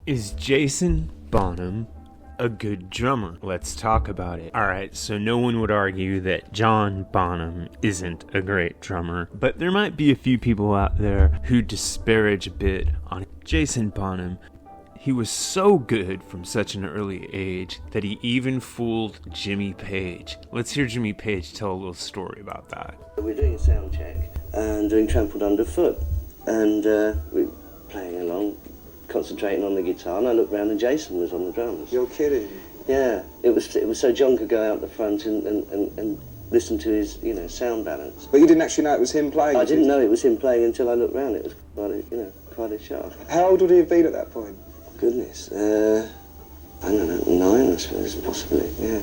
Is Jason Bonham a good drummer? Let's talk about it. Alright, so no one would argue that John Bonham isn't a great drummer, but there might be a few people out there who disparage a bit on Jason Bonham. He was so good from such an early age that he even fooled Jimmy Page. Let's hear Jimmy Page tell a little story about that. We're doing a sound check and doing Trampled Underfoot, and we're playing along, concentrating on the guitar, and I looked round and Jason was on the drums. You're kidding? Yeah, it was so John could go out the front and listen to his, sound balance. But you didn't actually know it was him playing? I didn't know it was him playing until I looked round. It was quite a shock. How old would he have been at that point? Goodness, I don't know, 9 I suppose, possibly, yeah.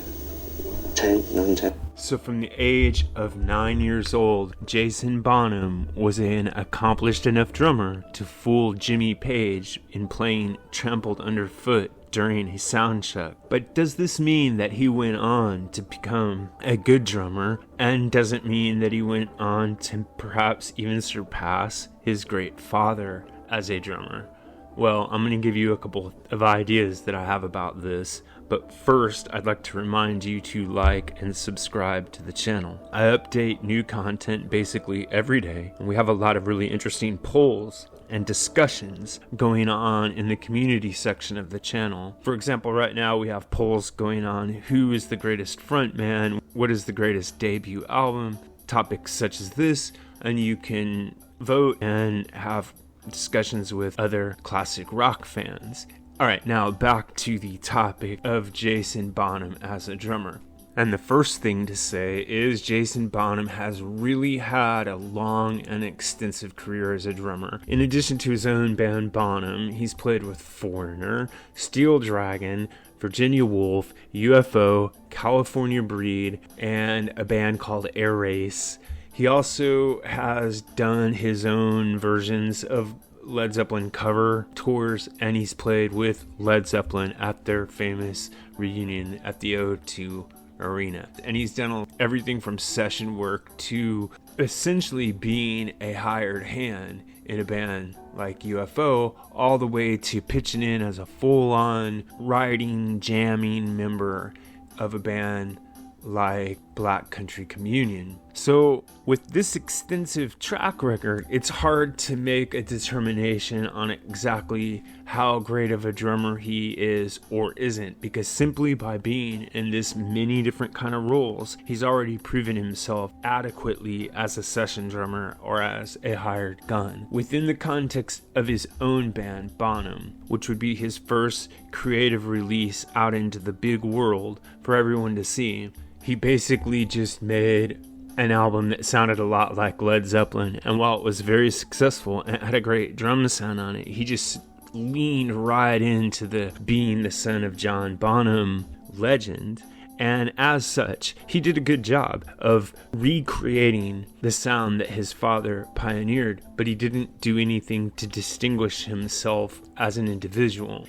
9, 10. So from the age of 9 years old, Jason Bonham was an accomplished enough drummer to fool Jimmy Page in playing Trampled Underfoot during a sound check. But does this mean that he went on to become a good drummer? And does it mean that he went on to perhaps even surpass his great father as a drummer? Well, I'm going to give you a couple of ideas that I have about this, but first I'd like to remind you to like and subscribe to the channel. I update new content basically every day, and we have a lot of really interesting polls and discussions going on in the community section of the channel. For example, right now we have polls going on: who is the greatest frontman, what is the greatest debut album, topics such as this, and you can vote and have discussions with other classic rock fans. Alright, now back to the topic of Jason Bonham as a drummer. And the first thing to say is Jason Bonham has really had a long and extensive career as a drummer. In addition to his own band Bonham, he's played with Foreigner, Steel Dragon, Virginia Wolf, UFO, California Breed, and a band called Air Race. He also has done his own versions of Led Zeppelin cover tours, and he's played with Led Zeppelin at their famous reunion at the O2 Arena. And he's done everything from session work to essentially being a hired hand in a band like UFO, all the way to pitching in as a full-on writing, jamming member of a band like Black Country Communion. So with this extensive track record, it's hard to make a determination on exactly how great of a drummer he is or isn't, because simply by being in this many different kind of roles, he's already proven himself adequately as a session drummer or as a hired gun. Within the context of his own band, Bonham, which would be his first creative release out into the big world for everyone to see, he basically just made an album that sounded a lot like Led Zeppelin, and while it was very successful and had a great drum sound on it, he just leaned right into the being the son of John Bonham legend, and as such, he did a good job of recreating the sound that his father pioneered, but he didn't do anything to distinguish himself as an individual.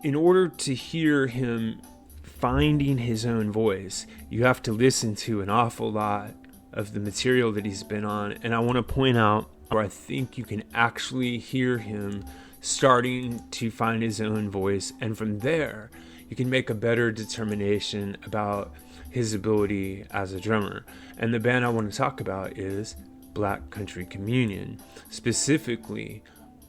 In order to hear him finding his own voice, you have to listen to an awful lot of the material that he's been on, and I want to point out where I think you can actually hear him starting to find his own voice, and from there you can make a better determination about his ability as a drummer. And the band I want to talk about is Black Country Communion. Specifically,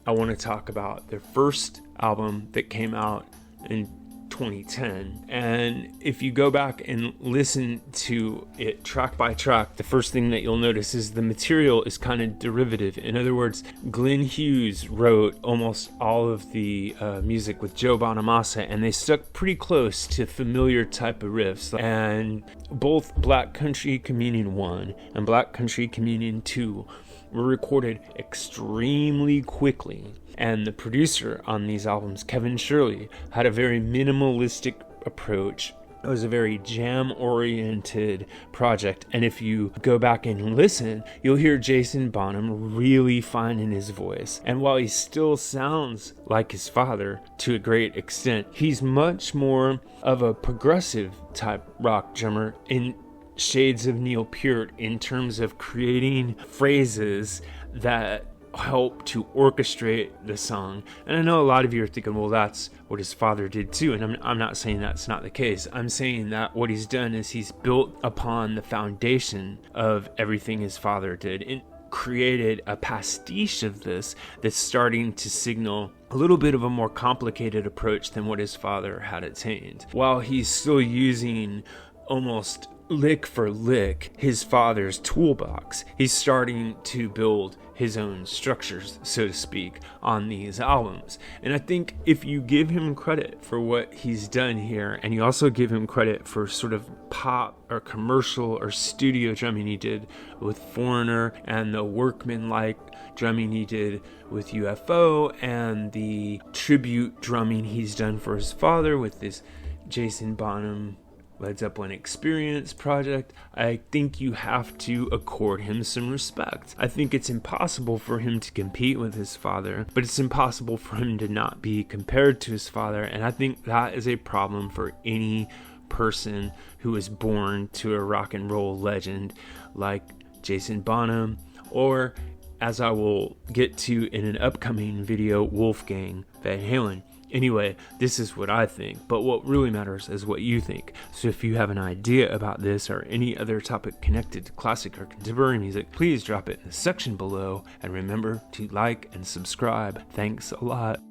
I want to talk about their first album that came out in 2010, and if you go back and listen to it track by track, the first thing that you'll notice is the material is kind of derivative. In other words, Glenn Hughes wrote almost all of the music with Joe Bonamassa, and they stuck pretty close to familiar type of riffs. And both Black Country Communion 1 and Black Country Communion 2 were recorded extremely quickly. And the producer on these albums, Kevin Shirley, had a very minimalistic approach. It was a very jam-oriented project. And if you go back and listen, you'll hear Jason Bonham really finding his voice. And while he still sounds like his father to a great extent, he's much more of a progressive type rock drummer in shades of Neil Peart in terms of creating phrases that help to orchestrate the song. And I know a lot of you are thinking, well, that's what his father did too. And I'm not saying that's not the case. I'm saying that what he's done is he's built upon the foundation of everything his father did and created a pastiche of this that's starting to signal a little bit of a more complicated approach than what his father had attained. While he's still using almost lick for lick his father's toolbox, he's starting to build his own structures, so to speak, on these albums. And I think if you give him credit for what he's done here, and you also give him credit for sort of pop or commercial or studio drumming he did with Foreigner, and the workman-like drumming he did with UFO, and the tribute drumming he's done for his father with this Jason Bonham Led Zeppelin Experience project, I think you have to accord him some respect. I think it's impossible for him to compete with his father, but it's impossible for him to not be compared to his father, and I think that is a problem for any person who is born to a rock and roll legend like Jason Bonham, or, as I will get to in an upcoming video, Wolfgang Van Halen. Anyway, this is what I think, but what really matters is what you think. So if you have an idea about this or any other topic connected to classic or contemporary music, please drop it in the section below, and remember to like and subscribe. Thanks a lot.